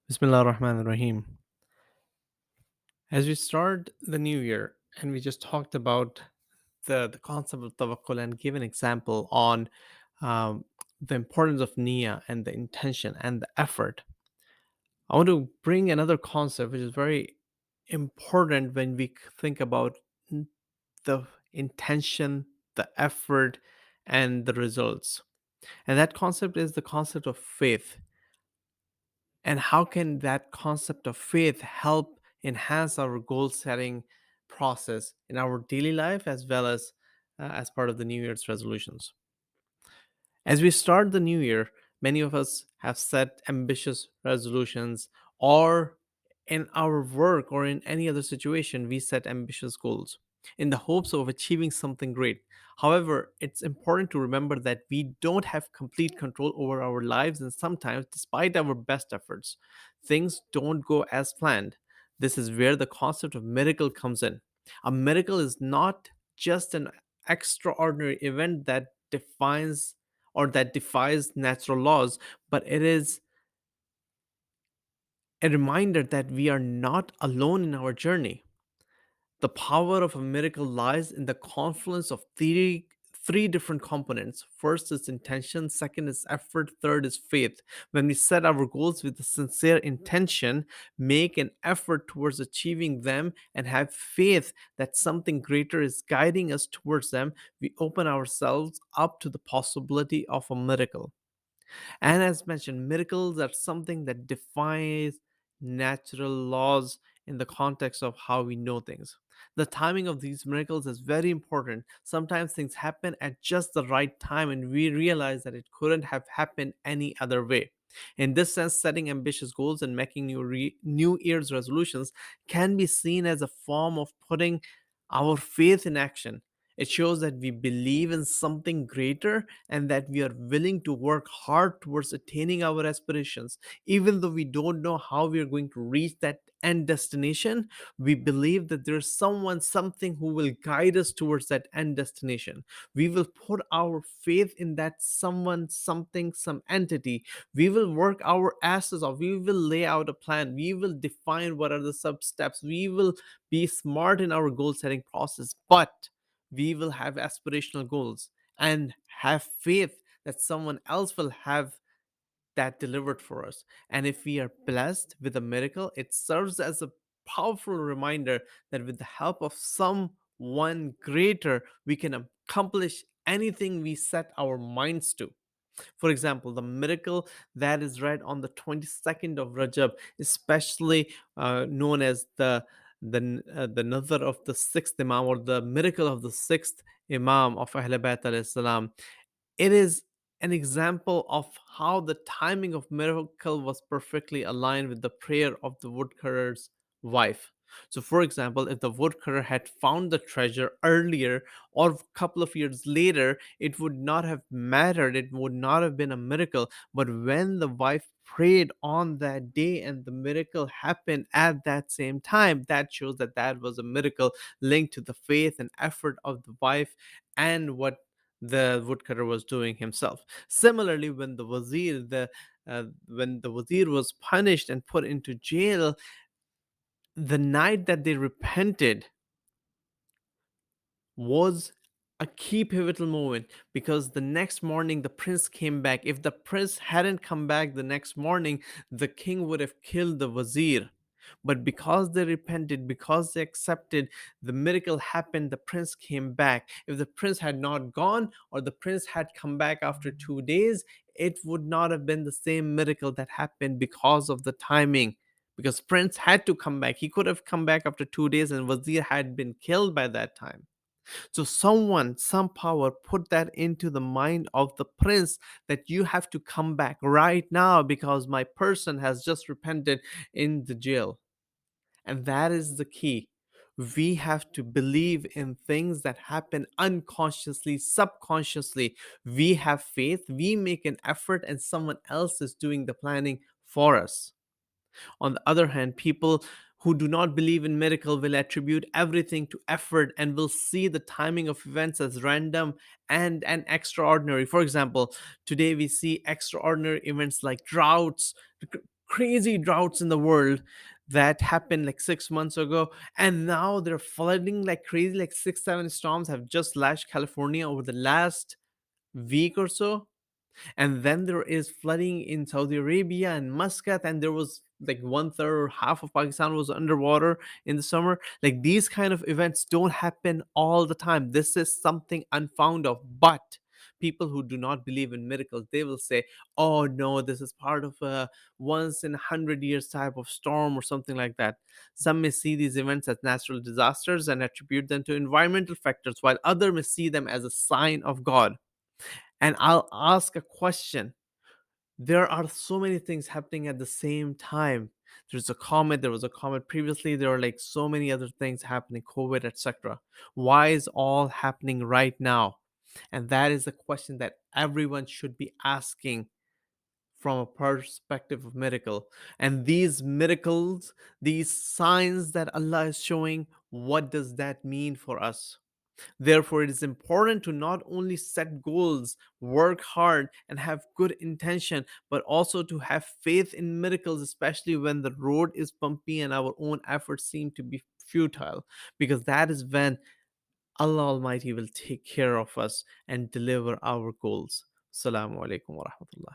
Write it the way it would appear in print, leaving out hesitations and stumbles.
Bismillah ar-Rahman ar-Rahim. As we start the new year, and we just talked about the concept of tawakkul and give an example on um, the importance of niyyah and the intention and the effort, I want to bring another concept which is very important when we think about the intention, the effort, and the results. And that concept is the concept of faith. And how can that concept of faith help enhance our goal setting process in our daily life as part of the New Year's resolutions? As we start the new year, many of us have set ambitious resolutions, or in our work or in any other situation, we set ambitious goals in the hopes of achieving something great. However, it's important to remember that we don't have complete control over our lives, and sometimes, despite our best efforts, things don't go as planned. This is where the concept of miracle comes in. A miracle is not just an extraordinary event that defies natural laws, but it is a reminder that we are not alone in our journey. The power of a miracle lies in the confluence of three different components. First is intention, second is effort, third is faith. When we set our goals with a sincere intention, make an effort towards achieving them, and have faith that something greater is guiding us towards them, we open ourselves up to the possibility of a miracle. And as mentioned, miracles are something that defies natural laws in the context of how we know things. The timing of these miracles is very important. Sometimes things happen at just the right time, and we realize that it couldn't have happened any other way. In this sense, setting ambitious goals and making New Year's resolutions can be seen as a form of putting our faith in action. It shows that we believe in something greater and that we are willing to work hard towards attaining our aspirations. Even though we don't know how we are going to reach that end destination, we believe that there's someone, something who will guide us towards that end destination. We will put our faith in that someone, something, some entity. We will work our asses off. We will lay out a plan. We will define what are the sub steps. We will be smart in our goal setting process. But we will have aspirational goals and have faith that someone else will have that delivered for us. And if we are blessed with a miracle, it serves as a powerful reminder that with the help of someone greater, we can accomplish anything we set our minds to. For example, the miracle that is read on the 22nd of Rajab, especially known as the nazar of the sixth Imam, or the miracle of the sixth Imam of Ahl Bayt alayhi salam. It is an example of how the timing of miracle was perfectly aligned with the prayer of the woodcutter's wife. So, for example, if the woodcutter had found the treasure earlier or a couple of years later, it would not have mattered. It would not have been a miracle. But when the wife prayed on that day and the miracle happened at that same time, that shows that that was a miracle linked to the faith and effort of the wife and what the woodcutter was doing himself. Similarly, when the wazir was punished and put into jail, the night that they repented was a key pivotal moment, because the next morning the prince came back. If the prince hadn't come back the next morning, the king would have killed the wazir. But because they repented, because they accepted, the miracle happened. The prince came back. If the prince had not gone, or the prince had come back after 2 days, it would not have been the same miracle that happened because of the timing. Because prince had to come back. He could have come back after 2 days, and wazir had been killed by that time. So someone, some power put that into the mind of the prince that you have to come back right now because my person has just repented in the jail. And that is the key. We have to believe in things that happen unconsciously, subconsciously. We have faith, we make an effort, and someone else is doing the planning for us. On the other hand, people who do not believe in miracle will attribute everything to effort and will see the timing of events as random and extraordinary. For example, today we see extraordinary events like droughts, crazy droughts in the world that happened like 6 months ago, and now they're flooding like crazy. Like 6 7 storms have just lashed California over the last week or so. And then there is flooding in Saudi Arabia and Muscat, and there was like one third or half of Pakistan was underwater in the summer. Like these kind of events don't happen all the time. This is something unfound of. But people who do not believe in miracles, they will say, oh no, this is part of a once in 100 years type of storm or something like that. Some may see these events as natural disasters and attribute them to environmental factors, while others may see them as a sign of God. And I'll ask a question. There are so many things happening at the same time. There was a comet previously, there are like so many other things happening, COVID, etc. Why is all happening right now? And that is a question that everyone should be asking from a perspective of miracle. And these miracles, these signs that Allah is showing, what does that mean for us? Therefore, it is important to not only set goals, work hard, and have good intention, but also to have faith in miracles, especially when the road is bumpy and our own efforts seem to be futile, because that is when Allah Almighty will take care of us and deliver our goals. Assalamu alaikum wa rahmatullah.